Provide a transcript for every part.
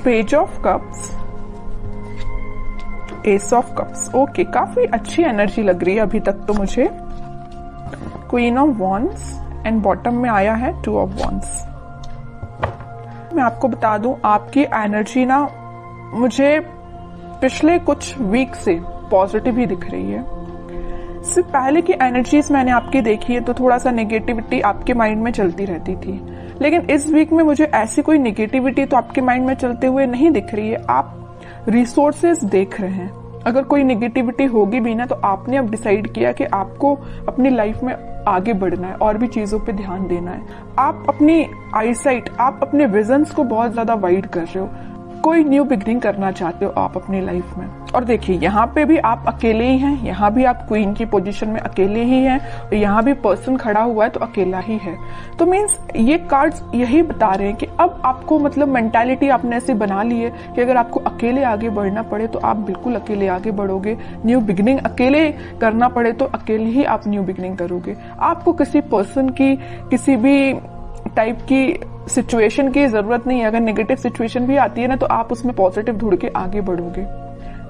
Page of cups, S of cups. Okay, काफी अच्छी energy लग रही है अभी तक तो मुझे। Queen of wands and bottom में आया है टू ऑफ वॉन्ड्स। मैं आपको बता दूं, आपकी एनर्जी ना मुझे पिछले कुछ वीक से पॉजिटिव ही दिख रही है। सिर्फ पहले की एनर्जीज मैंने आपकी देखी है तो थोड़ा सा नेगेटिविटी आपके माइंड में चलती रहती थी, लेकिन इस वीक में मुझे ऐसी कोई नेगेटिविटी तो आपके माइंड में चलते हुए नहीं दिख रही है। आप रिसोर्सेज देख रहे हैं। अगर कोई नेगेटिविटी होगी भी ना तो आपने अब डिसाइड किया कि आपको अपनी लाइफ में आगे बढ़ना है और भी चीजों पे ध्यान देना है। आप अपनी आईसाइट, आप अपने विजन्स को बहुत ज्यादा वाइड कर रहे हो। कोई न्यू बिगनिंग करना चाहते हो आप अपनी लाइफ में। और देखिए, यहाँ पे भी आप अकेले ही हैं, यहाँ भी आप क्वीन की पोजीशन में अकेले ही हैं, और यहाँ भी पर्सन खड़ा हुआ है तो अकेला ही है। तो मीन्स ये कार्ड्स यही बता रहे हैं कि अब आपको मतलब मेंटालिटी आपने ऐसी बना ली है कि अगर आपको अकेले आगे बढ़ना पड़े तो आप बिल्कुल अकेले आगे बढ़ोगे। न्यू बिगनिंग अकेले करना पड़े तो अकेले ही आप न्यू बिगनिंग करोगे। आपको किसी पर्सन की, किसी भी टाइप की सिचुएशन की जरूरत नहीं है। अगर नेगेटिव सिचुएशन भी आती है ना तो आप उसमें पॉजिटिव ढूंढ के आगे बढ़ोगे।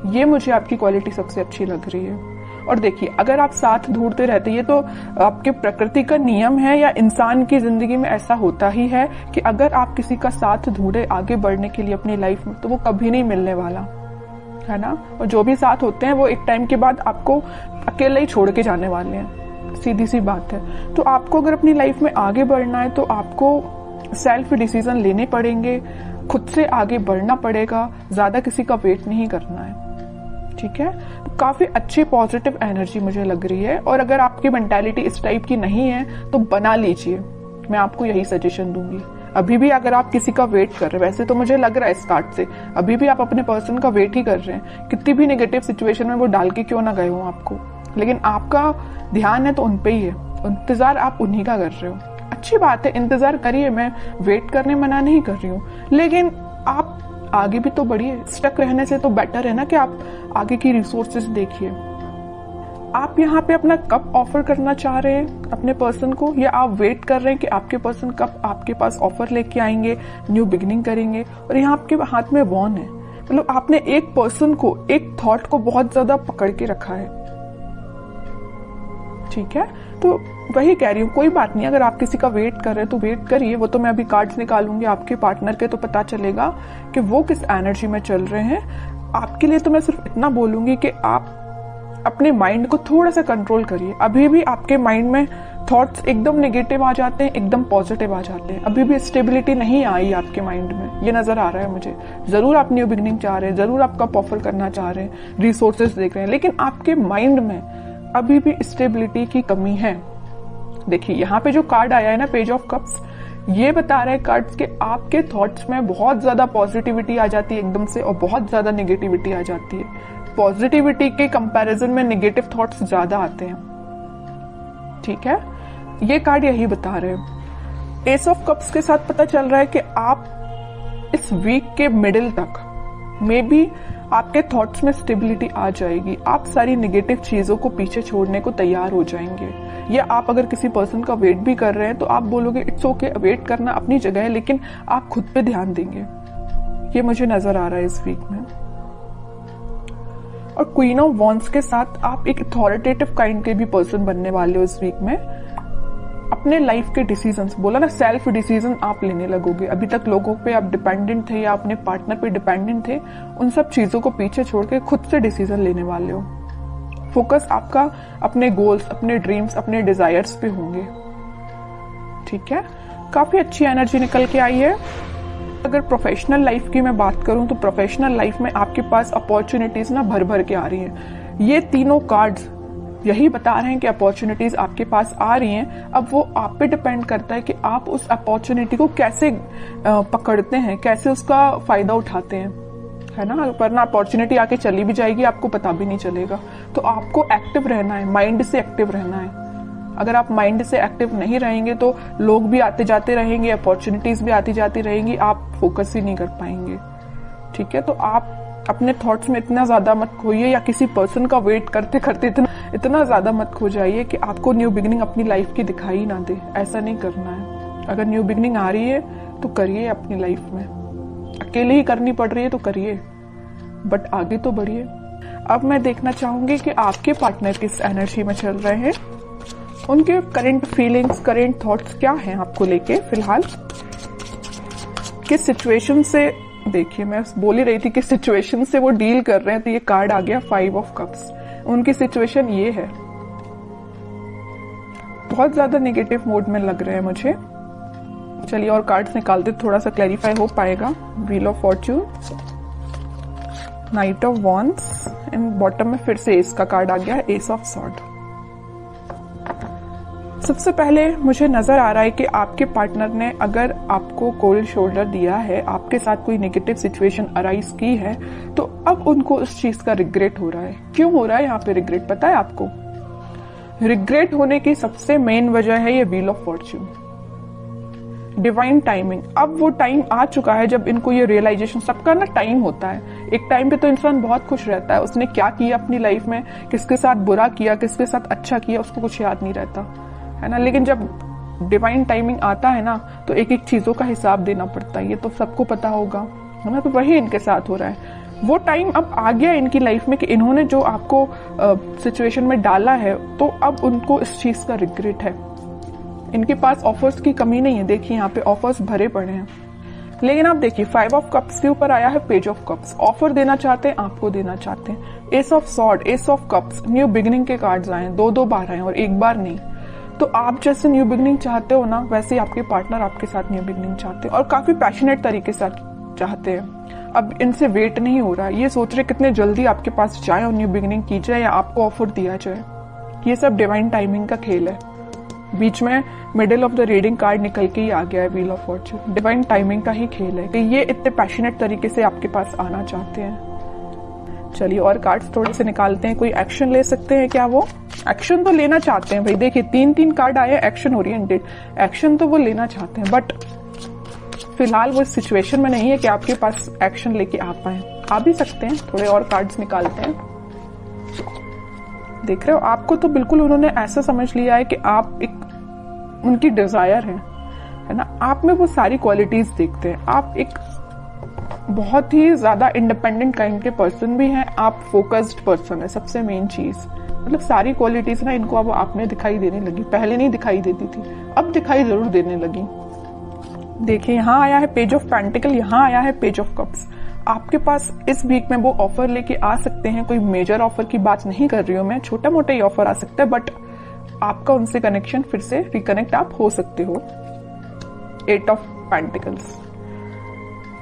ये मुझे आपकी क्वालिटी सबसे अच्छी लग रही है। और देखिए, अगर आप साथ ढूंढते रहते, ये तो आपके प्रकृति का नियम है या इंसान की जिंदगी में ऐसा होता ही है कि अगर आप किसी का साथ ढूंढे आगे बढ़ने के लिए अपनी लाइफ में तो वो कभी नहीं मिलने वाला है ना। और जो भी साथ होते हैं वो एक टाइम के बाद आपको अकेले ही छोड़ के जाने वाले हैं, सीधी सी बात है। तो आपको अगर अपनी लाइफ में आगे बढ़ना है तो आपको सेल्फ डिसीजन लेने पड़ेंगे, खुद से आगे बढ़ना पड़ेगा, ज्यादा किसी का वेट नहीं करना है। ठीक है, काफी अच्छी पॉजिटिव एनर्जी मुझे लग रही है। और अगर आपकी मेंटालिटी इस टाइप की नहीं है तो बना लीजिए, मैं आपको यही सजेशन दूंगी। अभी भी अगर आप किसी का वेट कर रहे हैं, वैसे तो मुझे लग रहा है इस कार्ड से अभी भी आप अपने पर्सन का वेट ही कर रहे हैं, कितनी भी नेगेटिव सिचुएशन में वो डाल के क्यों ना गए हो आपको, लेकिन आपका ध्यान है तो उन पे ही है, इंतजार आप उन्हीं का कर रहे हो। अच्छी बात है, इंतजार करिए, मैं वेट करने मना नहीं कर रही हूँ, लेकिन आप आगे भी तो बढ़िए। स्टक रहने से तो बेटर है ना कि आप आगे की रिसोर्सेज देखिए। आप यहाँ पे अपना कब ऑफर करना चाह रहे हैं अपने पर्सन को, या आप वेट कर रहे हैं कि आपके पर्सन कब आपके पास ऑफर लेके आएंगे, न्यू बिगनिंग करेंगे। और यहाँ आपके हाथ में वॉन है, मतलब आपने एक पर्सन को, एक थॉट को बहुत ज्यादा पकड़ के रखा है। ठीक है, तो वही कह रही हूँ, कोई बात नहीं, अगर आप किसी का वेट कर रहे हैं तो वेट करिए। वो तो मैं अभी कार्ड्स निकालूंगी आपके पार्टनर के, तो पता चलेगा कि वो किस एनर्जी में चल रहे हैं। आपके लिए तो मैं सिर्फ इतना बोलूंगी कि आप अपने माइंड को थोड़ा सा कंट्रोल करिए। अभी भी आपके माइंड में थॉट्स एकदम नेगेटिव आ जाते हैं, एकदम पॉजिटिव आ जाते हैं। अभी भी स्टेबिलिटी नहीं आई आपके माइंड में, ये नजर आ रहा है मुझे। जरूर आप न्यू बिगनिंग चाह रहे हैं, जरूर आप कप ऑफर करना चाह रहे हैं, रिसोर्सेज देख रहे हैं, लेकिन आपके माइंड में अभी भी स्टेबिलिटी की कमी है। देखिए, यहाँ पे जो कार्ड आया है ना, पेज ऑफ कप्स, ये बता रहे हैं कार्ड्स के आपके थॉट्स में बहुत ज्यादा पॉजिटिविटी आ जाती है एकदम से, और बहुत ज्यादा नेगेटिविटी आ जाती है। पॉजिटिविटी के कंपैरिजन में नेगेटिव थॉट्स ज्यादा आते हैं। ठीक है, ये कार्ड यही बता रहे हैं। एस ऑफ कप्स के साथ पता चल रहा है कि आप इस वीक के मिडिल तक मे बी आपके थॉट्स में स्टेबिलिटी आ जाएगी। आप सारी नेगेटिव चीजों को पीछे छोड़ने को तैयार हो जाएंगे। या आप अगर किसी पर्सन का वेट भी कर रहे हैं तो आप बोलोगे इट्स ओके, वेट करना अपनी जगह है, लेकिन आप खुद पे ध्यान देंगे। ये मुझे नजर आ रहा है इस वीक में। और क्वीन ऑफ वॉन्ड्स के साथ आप एक अथॉरिटेटिव काइंड के भी पर्सन बनने वाले हो इस वीक में। अपने लाइफ के डिसीजंस, बोला ना, सेल्फ डिसीजन आप लेने लगोगे। अभी तक लोगों पे आप डिपेंडेंट थे या अपने पार्टनर पे डिपेंडेंट थे, उन सब चीजों को पीछे छोड़ के खुद से डिसीजन लेने वाले हो। फोकस आपका अपने गोल्स, अपने ड्रीम्स, अपने डिजायर्स पे होंगे। ठीक है, काफी अच्छी एनर्जी निकल के आई है। अगर प्रोफेशनल लाइफ की मैं बात करूं तो प्रोफेशनल लाइफ में आपके पास अपॉर्चुनिटीज ना भर भर के आ रही हैं। ये तीनों कार्ड्स यही बता रहे हैं कि अपॉर्चुनिटीज आपके पास आ रही हैं। अब वो आप पे डिपेंड करता है कि आप उस अपॉर्चुनिटी को कैसे पकड़ते हैं, कैसे उसका फायदा उठाते हैं, है ना। वरना अपॉर्चुनिटी आके चली भी जाएगी, आपको पता भी नहीं चलेगा। तो आपको एक्टिव रहना है, माइंड से एक्टिव रहना है। अगर आप माइंड से एक्टिव नहीं रहेंगे तो लोग भी आते जाते रहेंगे, अपॉर्चुनिटीज भी आती जाती रहेंगी, आप फोकस ही नहीं कर पाएंगे। ठीक है, तो आप अपने थॉट्स में इतना ज्यादा मत खोइए, या किसी पर्सन का वेट करते करते इतना ज्यादा मत खो जाइए कि आपको न्यू बिगिनिंग अपनी लाइफ की दिखाई ना दे। ऐसा नहीं करना है। अगर न्यू बिगिनिंग आ रही है तो करिए अपनी लाइफ में, अकेले ही करनी पड़ रही है तो करिए, बट आगे तो बढ़िए। अब मैं देखना चाहूंगी कि आपके पार्टनर किस एनर्जी में चल रहे हैं, उनके करंट फीलिंग्स, करंट थॉट्स क्या हैं आपको लेके फिलहाल, किस सिचुएशन से, देखिए मैं बोल ही रही थी किस सिचुएशन से वो डील कर रहे हैं, तो ये कार्ड आ गया 5 ऑफ कप्स। उनकी सिचुएशन ये है, बहुत ज्यादा नेगेटिव मोड में लग रहे हैं मुझे। चलिए और कार्ड्स निकालते, थोड़ा सा क्लैरिफाई हो पाएगा। Wheel of Fortune, night of wands and bottom में फिर से एस का कार्ड आ गया है, एस ऑफ सॉर्ड। सबसे पहले मुझे नजर आ रहा है कि आपके पार्टनर ने अगर आपको कोल्ड शोल्डर दिया है, आपके साथ कोई नेगेटिव सिचुएशन अराइज की है, तो अब उनको उस चीज का रिग्रेट हो रहा है। क्यों हो रहा है यहाँ पे रिग्रेट, पता है आपको? रिग्रेट होने की सबसे मेन वजह है ये wheel of Fortune, divine timing. अब वो टाइम आ चुका है जब इनको ये रियलाइजेशन, सबका ना टाइम होता है, एक टाइम पे तो इंसान बहुत खुश रहता है, उसने क्या किया अपनी लाइफ में, किसके साथ बुरा किया, किसके साथ अच्छा किया, उसको कुछ याद नहीं रहता है ना। लेकिन जब डिवाइन टाइमिंग आता है ना, तो एक एक चीजों का हिसाब देना पड़ता है, ये तो सबको पता होगा, है ना। तो वही इनके साथ हो रहा है। वो टाइम अब आ गया इनकी लाइफ में कि इन्होंने जो आपको सिचुएशन में डाला है, तो अब उनको इस चीज का रिग्रेट है। इनके पास ऑफर्स की कमी नहीं है, देखिए यहाँ पे ऑफर्स भरे पड़े हैं। लेकिन आप देखिए 5 ऑफ कप्स के ऊपर आया है पेज ऑफ कप्स। ऑफर देना चाहते हैं, आपको देना चाहते हैं। S of sword, S of cups, new beginning के कार्ड्स आए हैं, 2-2 बार आए और एक बार नहीं। तो आप जैसे न्यू बिगिनिंग चाहते हो ना, वैसे आपके पार्टनर आपके साथ न्यू बिगिनिंग चाहते हैं और काफी पैशनेट तरीके से चाहते हैं। अब इनसे वेट नहीं हो रहा है, ये सोच रहे कितने जल्दी आपके पास जाए और न्यू बिगिनिंग की जाए या आपको ऑफर दिया जाए। ये सब डिवाइन टाइमिंग का खेल है। बीच में middle of the reading card निकल के ही आ गया है wheel of Fortune. Divine timing का ही खेल है कि ये इतने पैशनेट तरीके से आपके पास आना चाहते हैं। चलिए और कार्ड्स थोड़े से निकालते हैं, कोई एक्शन ले सकते हैं क्या? वो एक्शन तो लेना चाहते हैं भाई, देखिए 3-3 कार्ड आए, एक्शन ओरिएंटेड, एक्शन तो वो लेना चाहते हैं, बट फिलहाल वो सिचुएशन में नहीं है कि आपके पास एक्शन लेके आ पाए। आ भी सकते हैं, थोड़े और कार्ड्स निकालते हैं। देख रहे हो, आपको तो बिल्कुल उन्होंने ऐसा समझ लिया है कि आप एक उनकी डिजायर है ना, आप में वो सारी क्वालिटीज देखते हैं। आप एक बहुत ही ज्यादा इंडिपेंडेंट काइंड के पर्सन भी हैं, आप फोकस्ड पर्सन है, सबसे मेन चीज। मतलब सारी क्वालिटीज ना इनको अब आप में दिखाई देने लगी, पहले नहीं दिखाई देती थी, अब दिखाई जरूर देने लगी। देखिए यहाँ आया है पेज ऑफ पेंटिकल, यहाँ आया है पेज ऑफ कप्स। आपके पास इस वीक में वो ऑफर लेके आ सकते हैं। कोई मेजर ऑफर की बात नहीं कर रही हूँ मैं, छोटा मोटा ही ऑफर आ सकता है, बट आपका उनसे कनेक्शन फिर से रिकनेक्ट आप हो सकते हो। 8 ऑफ पेंटिकल्स,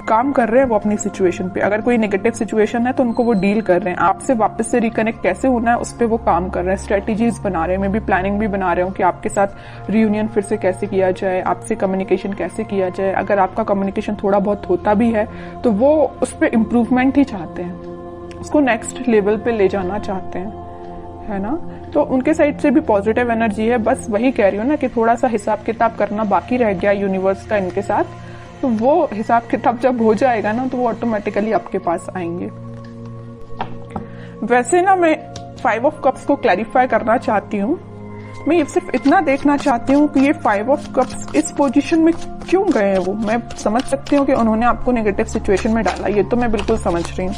काम कर रहे हैं वो अपनी सिचुएशन पे। अगर कोई नेगेटिव सिचुएशन है तो उनको वो डील कर रहे हैं। आपसे वापस से रिकनेक्ट कैसे होना है उस पर वो काम कर रहे हैं, स्ट्रेटेजीज बना रहे हैं, मैं भी प्लानिंग भी बना रहे हूँ कि आपके साथ रियूनियन फिर से कैसे किया जाए, आपसे कम्युनिकेशन कैसे किया जाए। अगर आपका कम्युनिकेशन थोड़ा बहुत होता भी है तो वो उस पर इम्प्रूवमेंट ही चाहते हैं, उसको नेक्स्ट लेवल पे ले जाना चाहते हैं, है ना। तो उनके साइड से भी पॉजिटिव एनर्जी है। बस वही कह रही हूँ ना कि थोड़ा सा हिसाब किताब करना बाकी रह गया यूनिवर्स का इनके साथ, तो वो हिसाब किताब जब हो जाएगा ना तो वो ऑटोमेटिकली आपके पास आएंगे। वैसे ना मैं 5 ऑफ कप्स को क्लैरिफाई करना चाहती हूँ। मैं ये सिर्फ इतना देखना चाहती हूँ कि ये 5 ऑफ कप्स इस पोजीशन में क्यों गए हैं। वो मैं समझ सकती हूँ कि उन्होंने आपको नेगेटिव सिचुएशन में डाला, ये तो मैं बिल्कुल समझ रही हूँ,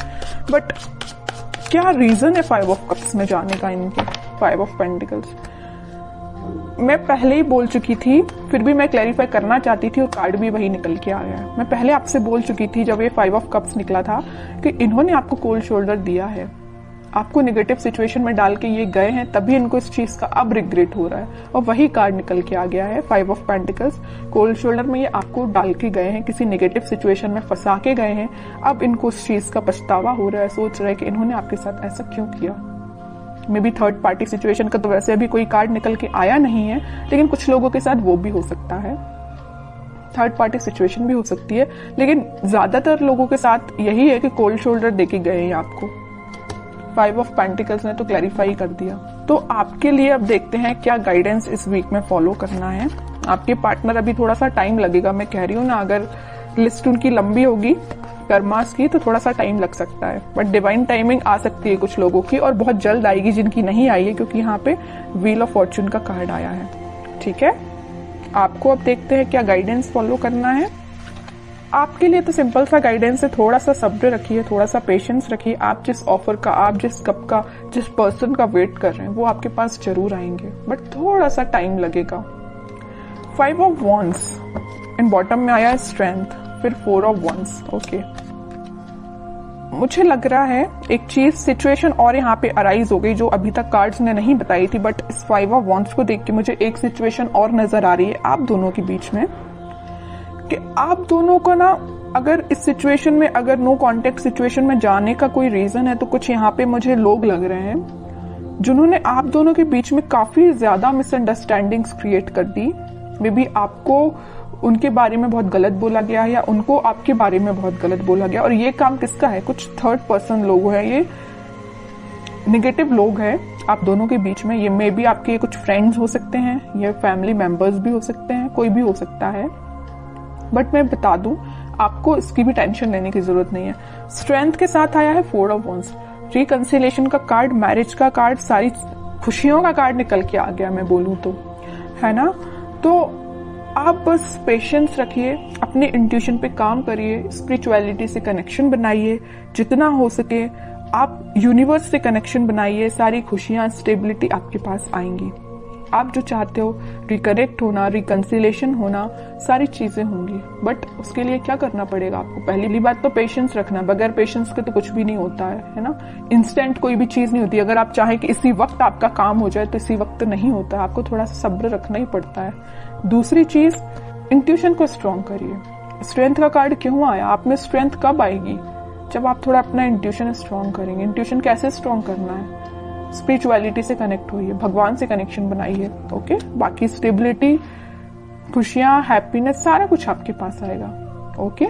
बट क्या रीजन है 5 ऑफ कप्स में जाने का इनके? 5 ऑफ पेंटिकल्स मैं पहले ही बोल चुकी थी, फिर भी मैं क्लैरिफाई करना चाहती थी और कार्ड भी वही निकल के आ गया है। मैं पहले आपसे बोल चुकी थी जब ये 5 ऑफ कप्स निकला था कि इन्होंने आपको कोल्ड शोल्डर दिया है, आपको नेगेटिव सिचुएशन में डाल के ये गए हैं, तभी इनको इस चीज का अब रिग्रेट हो रहा है। और वही कार्ड निकल के आ गया है 5 ऑफ पेंटिकल्स। कोल्ड शोल्डर में ये आपको डाल के गए हैं, किसी नेगेटिव सिचुएशन में फंसा के गए हैं, अब इनको उस चीज का पछतावा हो रहा है, सोच रहे हैं कि इन्होंने आपके साथ ऐसा क्यों किया। May be third party situation का तो वैसे अभी कोई कार्ड निकल के आया नहीं है, लेकिन कुछ लोगों के साथ वो भी हो सकता है, थर्ड पार्टी सिचुएशन भी हो सकती है, लेकिन ज्यादातर लोगों के साथ यही है कि कोल्ड शोल्डर देके गए हैं आपको। 5 ऑफ पेंटिकल्स ने तो क्लैरिफाई कर दिया। तो आपके लिए अब देखते हैं क्या गाइडेंस इस वीक में फॉलो करना है। आपके पार्टनर अभी थोड़ा सा टाइम लगेगा, मैं कह रही हूँ ना, अगर लिस्ट उनकी लंबी होगी कर्मास की तो थोड़ा सा टाइम लग सकता है, बट डिवाइन टाइमिंग आ सकती है कुछ लोगों की और बहुत जल्द आएगी जिनकी नहीं आई है, क्योंकि यहाँ पे व्हील ऑफ फॉर्च्यून का कार्ड आया है। ठीक है, आपको अब देखते हैं क्या गाइडेंस फॉलो करना है। आपके लिए तो सिंपल सा गाइडेंस है, थोड़ा सा सब्र रखिए, थोड़ा सा पेशेंस रखिए। आप जिस ऑफर का, आप जिस कप का, जिस पर्सन का वेट कर रहे हैं वो आपके पास जरूर आएंगे, बट थोड़ा सा टाइम लगेगा। 5 ऑफ वॉन्ड्स एंड बॉटम में आया है स्ट्रेंथ, फिर 4 ऑफ वॉन्ड्स। ओके, मुझे लग रहा है एक चीज, सिचुएशन और यहाँ पे अराइज हो गई जो अभी तक कार्ड्स ने नहीं बताई थी, बट इस 5 ऑफ वॉन्ड्स को देख के मुझे एक सिचुएशन और नजर आ रही है आप दोनों के बीच में, कि आप दोनों को ना, अगर इस सिचुएशन में, अगर नो कॉन्टेक्ट सिचुएशन में जाने का कोई रीजन है, तो कुछ यहाँ पे मुझे लोग लग रहे हैं जिन्होंने आप दोनों के बीच में काफी ज्यादा मिसअंडरस्टैंडिंग्स क्रिएट कर दी। मे बी आपको उनके बारे में बहुत गलत बोला गया या उनको आपके बारे में बहुत गलत बोला गया, और ये काम किसका है? कुछ थर्ड पर्सन लोग हैं, ये नेगेटिव लोग हैं आप दोनों के बीच में। ये मे बी आपके कुछ फ्रेंड्स हो सकते हैं, ये फैमिली मेंबर्स भी हो सकते हैं, कोई भी हो सकता है, बट मैं बता दूं आपको इसकी भी टेंशन लेने की जरूरत नहीं है। स्ट्रेंथ के साथ आया है 4 ऑफ वॉन्ड्स, रिकंसिलिएशन का कार्ड, मैरिज का कार्ड, सारी खुशियों का कार्ड निकल के आ गया, मैं बोलूं तो, है ना। तो आप बस पेशेंस रखिए, अपने इंट्यूशन पे काम करिए, स्पिरिचुअलिटी से कनेक्शन बनाइए जितना हो सके, आप यूनिवर्स से कनेक्शन बनाइए, सारी खुशियां, स्टेबिलिटी आपके पास आएंगी। आप जो चाहते हो, रिकनेक्ट होना, रिकंसिलेशन होना, सारी चीजें होंगी, बट उसके लिए क्या करना पड़ेगा आपको? पहली बात तो पेशेंस रखना, बगैर पेशेंस के तो कुछ भी नहीं होता है ना। इंस्टेंट कोई भी चीज नहीं होती, अगर आप चाहें कि इसी वक्त आपका काम हो जाए तो इसी वक्त तो नहीं होता, आपको थोड़ा सा सब्र रखना ही पड़ता है। दूसरी चीज, इंट्यूशन को स्ट्रॉन्ग करिए। स्ट्रेंथ का कार्ड क्यों आया? आप में स्ट्रेंथ कब आएगी? जब आप थोड़ा अपना इंट्यूशन स्ट्रॉन्ग करेंगे। इंट्यूशन कैसे स्ट्रॉन्ग करना है? स्पिरिचुअलिटी से कनेक्ट होइए, भगवान से कनेक्शन बनाइए। ओके, बाकी स्टेबिलिटी, खुशियां, हैप्पीनेस, सारा कुछ आपके पास आएगा। ओके।